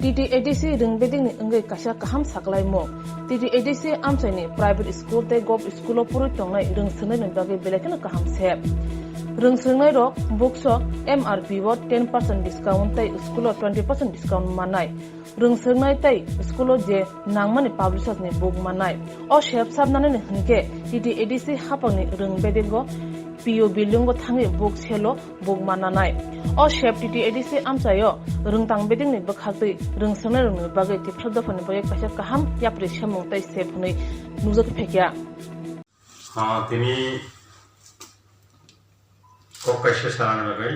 TTADC ringbeding ni engai kasha kaham saklai mo TTADC amchai ni private school te gov school puru tongnai ring sunai ni bagi belekna kaham sep ring sunai rok bookso MRP wo 10% discount tai school 20% discount manai ring sunai tai school je nangmani publishers ni book manai o shep sabnane ni hunke TTADC hapang ni ringbeding go PO building go thangi book selo book mananai o shep TTADC amchayo rungtang beding ni bakhagtui rung sanai rung ni bagai ti phagda phani boye kasha kaham yapre shamung tai sep hunai nuzat phekya তিনি kokkaisha sarana bagai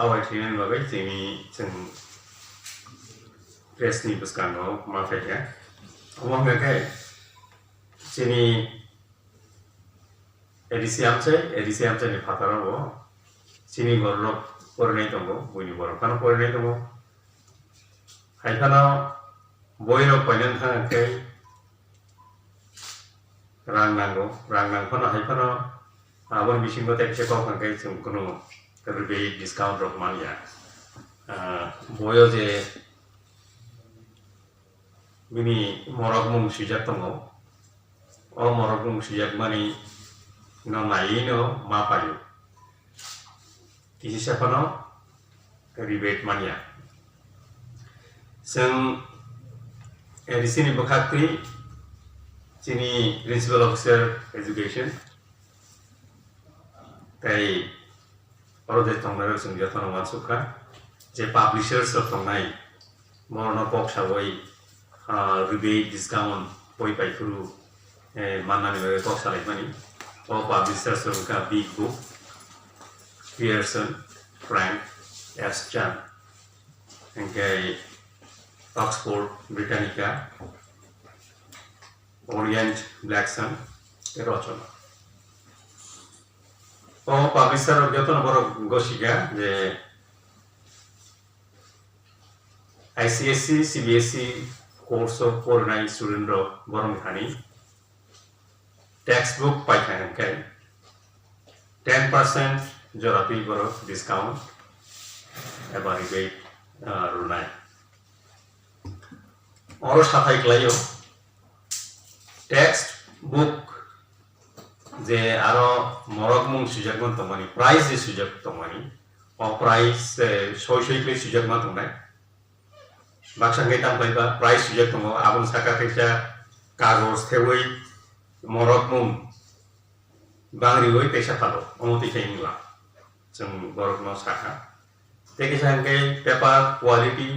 awai tinan bagai tini jeng press ni buskango ma phekya among bagai tini edisi amchai ni phatarabo chini gorlok pornai tongo buini borok kano pornai tongo haikana boirok painan thangkai rang nangkono haikana abon bisingo tekse ko khangkai chung kono karbe discount rok mania boyo je bini morok mung sijak tongo o morok mung sijak mani no maino mapayu Tisi siapa no? Rebate mania. Di sini berkati sini Principal Officer Education. Tapi orang dari Tongnai sendiri atau orang suka, je publishers of Tongnai, mono kok sawai rebate discount poi pai furu mana ni mereka kok salai mani. Oh publishers of Big Book. Pearson, Frank, S. Chan, and Oxford Britannica, Orient Blackson, Erochon. Oh, publisher of Joton Borok Goshiga, the ICSC, CBSC course of 49 student of Borongani, textbook Python, 10% Jorapi borok discount ebar rebate runai oro sathai klayo text book je aro morok mung sujak mon tomani price je sujak tomani o price shoi kle sujak ma tomnai baksangai tam kaiba price sujak tomo abon saka teksa kagos thewoi morok mung bangri woi teksa palo omoti kaingla जों बरकनाव साखा तेके सांगे paper quality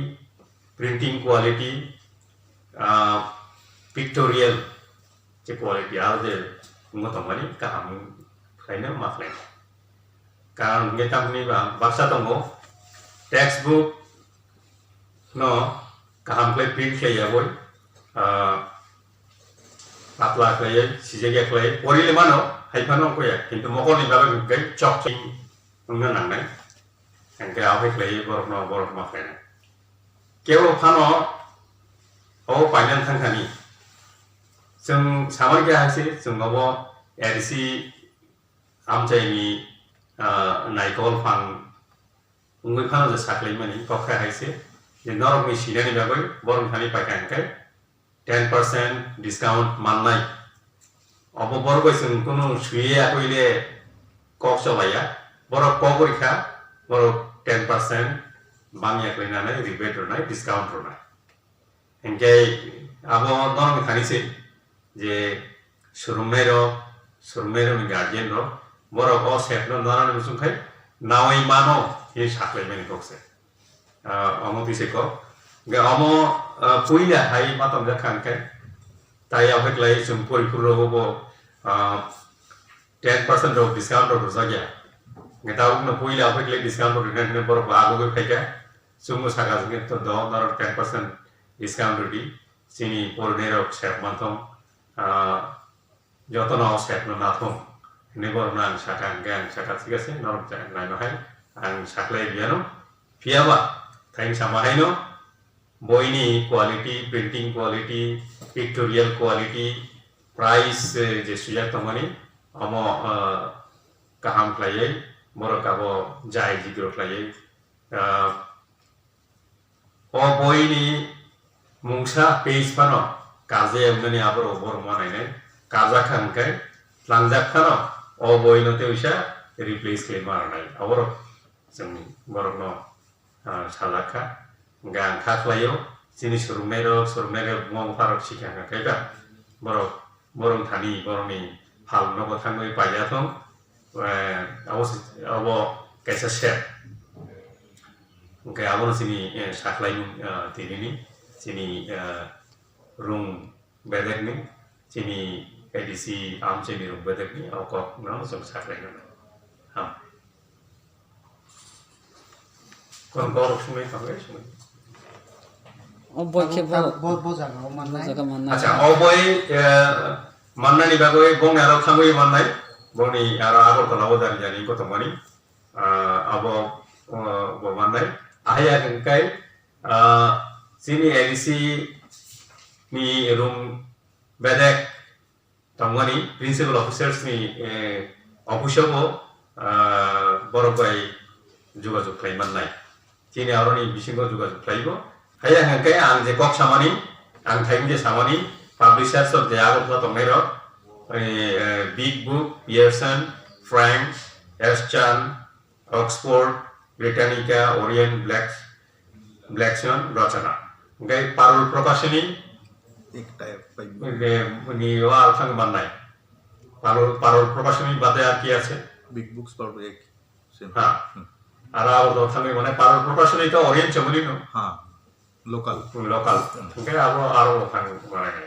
printing quality pictorial जे quality आरो जे मोतमानि गाहाम खायनो माखलाय कारण गेटामनि बाक्सा दंगो टेक्स्ट बुक नो गाहाम क्लाय प्रिंट खायाबो पातला खाय सिजेगे खाय ओरिले मानो हाइफानो कोया किन्तु मकलनि बागै गै चक Nggak nanggai, engkau apa kelai borok makan. Kau fano, oh panjang tangkani. Jeng sama dia hasil, jeng apa edisi amcai ni naikol fang, ungguy fano je saklai mani, kau kaya hasil. Jadi norok mesin ni bagai borong kani pakai engkau 10% discount manai. Apa borok jeng kono suya aku ile kok coba borok pogorika borok 10% bangya klinana rebate runai discount runai engkai abo normi khani se je surumero ni guardian ro borok o setno norani busung khai nawai mano ye saklai meni kokse amo bise ko ga amo puila hai matom ja khangkai tai abe klai sum poripuro hobo 10% of discount ro zagya Ngetahu na puila apa kali discount untuk dengan berapa aku berpikir, semua sangat sangat tu dah naruh 10% discount di sini polnero share mantong, jatuh nawa share nathong, ini baru nang sakan tiga sih naruh jangan lain hai, ang saklai biano, piawa, thank sama hai no, boy ni quality, printing quality, pictorial quality, price jesuya tomani, amo kaham klai borok abo jai jigro klai o boi ni mungsa page pano kaje emni abro bor manai kaja khan kai langjak khano o boi no te usa replace ke maranai abro जोंनि बर'नो सालाखा गां खाख्लायो जिनि सुरुंनाय मुं फारक सिखाङा खायगा बरं थानि बर'नि हाल नगो थाङै पाइजाथं अब कैसा set ओंखाय आबो जिनि साख्लायनु दिनैनि जिनि रुम बेदेकनि जिनि एडिसि आमचेनि रुम बेदेकनि अकक नाव जों साख्लायनु हाम kon borok sumai khamai sumai oboi ke bo jaga manai acha oboi mannani bagoi bong aro khamai mannai boni aro aro kolabo dari jani ko tomani abo bo mannai aya kai sini edc ni room bedek tomani principal officers ni official bo borok bai যোগাযোগ খাইমান নাই তিনি আরনি বিসিঙ্গ যোগাযোগ খাইব হাইয়া হাঙ্কে আং যে cock সামানি আং thyme যে সামানি পাবলিশার্স অফ যে আগত তংনাই রক বিগ বুক পিয়ারসন ফ্র্যাঙ্ক এসচান Oxford Britannica Orient Blackswan Rachna গাই পারুল প্রকাশনী নি ওয়াল থাং মাননাই পারুল প্রকাশনী বাদে আর কি আছে বিগ বুকস পারুল এক হ্যাঁ আর আবার থাঙ্গে মানে পারুল প্রকাশনী তো ওরিয়েন্ট চমনি নো হ্যাঁ লোকাল ওকে আবো আরো থাং মানে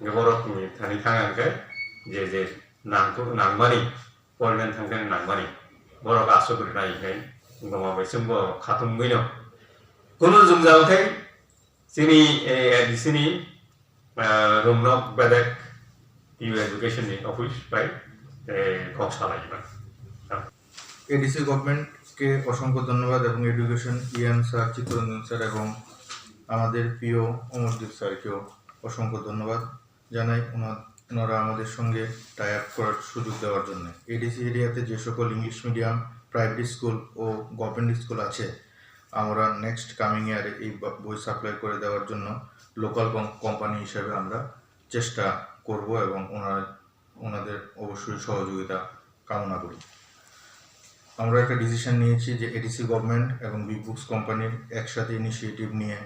গবরক নি থানি থাঙ্গাকে যে নাংমানি পরিমাণ থাঙ্গে নাংমানি বড় আশা করি নাই খাই গমা বেসম খাতুম গইনো কোন জুমজালখাই সিনি এডিসিনি রুমনক বেদেক ইউ এডুকেশন অফিস বাই কক্সালাইবা এডিসি গভর্নমেন্টকে অসংখ্য ধন্যবাদ এবং এডুকেশন ইয়ান স্যার চিত্তরঞ্জন স্যার এবং আমাদের প্রিয় অমরদীপ স্যারকেও অসংখ্য ধন্যবাদ জানাই ওনারা আমাদের সঙ্গে টাই আপ করার সুযোগ দেওয়ার জন্য এডিসি এরিয়াতে যে সকল ইংলিশ মিডিয়াম প্রাইভেট স্কুল ও গভর্নমেন্ট স্কুল আছে আমরা নেক্সট কামিং ইয়ারে এই বই সাপ্লাই করে দেওয়ার জন্য লোকাল কোম্পানি হিসেবে আমরা চেষ্টা করব এবং ওনাদের অবশ্যই সহযোগিতা কামনা করি আমরা একটা ডিসিশন নিয়েছি যে এডিসি গভর্নমেন্ট এবং বিগ বুকস কোম্পানির একসাথে ইনিশিয়েটিভ নিয়ে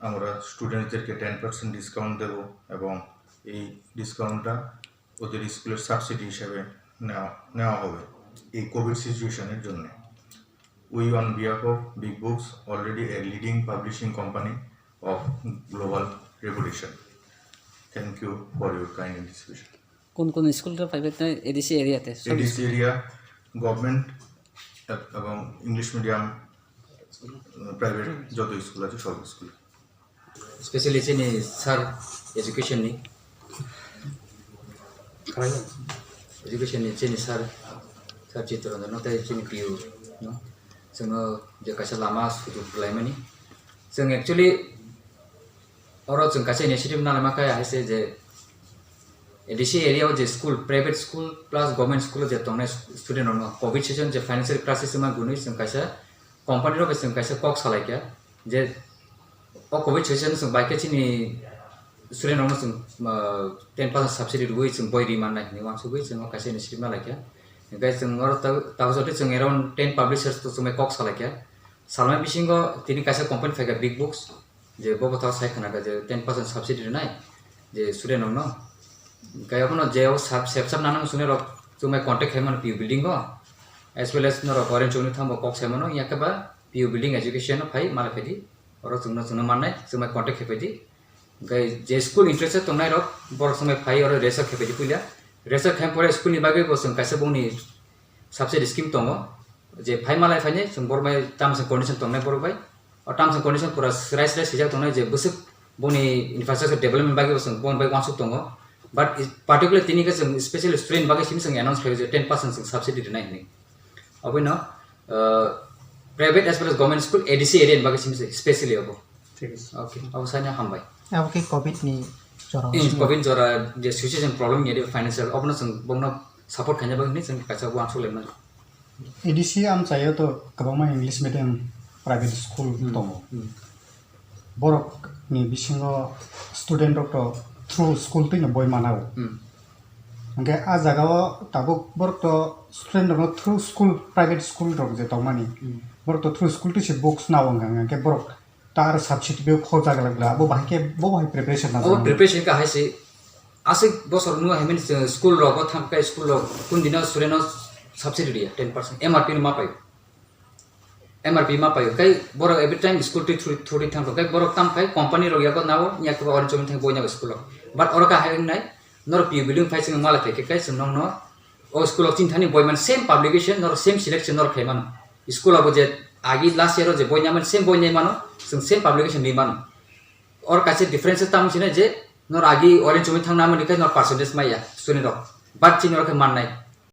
আমরা স্টুডেন্টদেরকে 10% ডিসকাউন্ট দেব এবং এই ডিসকাউন্টটা ওদের স্কুলের সাবসিডি হিসেবে নেওয়া হবে এই কোভিড সিচুয়েশনের জন্য we on behalf of big books already a leading publishing company of global revolution thank you for your kind discussion কোন স্কুলটা প্রাইভেট না এডিসি এরিয়াতে এডিসি এরিয়া গভর্নমেন্ট এবং ইংলিশ মিডিয়াম প্রাইভেট যত স্কুল আছে সব স্কুল स्पेशली चाहिँ sir एजुकेसननि चाहिँ सर चित्तरन्जन नाथाय जोंनि पिउ जोङो जे खायसे लामा सुजुग लायमानि जों एक्चुअली अराव जों खायसे इनिशिएटिभ नालाय माखाय हायसे जे एडिसि एरियायाव जे स्कुल प्राइभेट स्कुल प्लास गभर्नमेन्ट स्कुल जे तंनाय स्टुडेन्टनो कोभिड सिजन जे फाइनान्शियल क्राइसिस मा गुनै जों खायसे कम्पानिरो जों खायसे कक सालायखा जे o covid situation sung baike chini student ong sung 10% subsidy rui sung boy di mana ni wang sugui sung kasih initiative na lagi ya guys sung or tahu sote sung around 10 publishers to sung cox lagi ya salman bisingo tini kasih company faga big books je bobo tahu saya kena je 10% subsidy nai je student ong no kayak apa no je o sab nanang sung ero sung contact heman pu building go as well as no foreign chuni thambo cox heman no ya kaba pu building education no phai mala phedi और सुनो माननाय समय contact खेपेदि गाय जे school interest तंनाय रक बर समय phi और racer खेपेदि पुलिया racer Khem परे स्कुल नि बागै बसं कासे बंनि सब्सिडी स्कीम दङ जे फाइ मालाय फाइने जों बरमाय टार्म्स एन्ड कन्डिशन तंनाय बरबाय और टार्म्स एन्ड कन्डिशन पुरा राइस सिजा तंनाय जे बसक बंनि इन्फ्रास्ट्राक्चर डेभलपमेन्ट बागै बसं बन बाय वानसुक दङ बाट पार्टिकुलर तिनिका जों स्पेशली स्टुडेन्ट बागै सिम जों एनाउन्स खायो जे 10% जों सब्सिडी दिनाय नि अबैनो private as well as government school ADC area बागै सिमसे स्पेशली अब ठीक है ओके अब साइना हामबाय अब के कोभिड नि जरा कोभिड जरा जे सिचुएशन प्रॉब्लम ये फाइनेंशियल अब न जों बंनो सपोर्ट खाने बागै जों काचा वान सोलेमन एडिसी आम चाहिए तो कबामा इंग्लिश मीडियम प्राइभेट स्कुल दङ बरकनि बिसिङाव स्टुडेन्टफोरखौ थ्रु स्कुल तैनो बय मानाव ओमफ्राय आ जागाव दाबो बरकथ' स्टुडेन्टफोरखौ थ्रु स्कुल प्राइभेट स्कुल दं जे दावमानि बरकथ' थ्रु स्कुल तैसे बुक्स नाव ओंखाय बरक तार साबसिडि बे खौ जागलाग्ला बो बाहाय प्रिपारेसन ना अब प्रिपरेशन का है से आसे बसर नु हेमिन स्कूल रो को थाम का स्कूल रो कुन दिन स्टूडेंट सब्सिडी दिया 10% एमआरपी मा पायो एमआरपी मा पायो कई बोरो एवरी टाइम स्कूल टी थोड़ी थाम कई बोरो ताम कई कंपनी रो या को नाव या को और जमिन थां बोयना स्कूल बट और का है नाय नर पी बिल्डिंग फाइसिंग माला थे कई सुन न ओ स्कूल ऑफ चिंथानी बयमन सेम पब्लिकेशन नर सेम सिलेक्शन नर खैमान स्कूल अब जे आगी लास्ट ईयर जे बयना मन सेम बयने मानो सेम पब्लिकेशन नि मानो और कासे डिफरेंस ताम छिने जे नर आगी ऑरेंज जमिन थां नाम निकाय नर परसेंटेज माया स्टूडेंट बाट चिन और के माननाय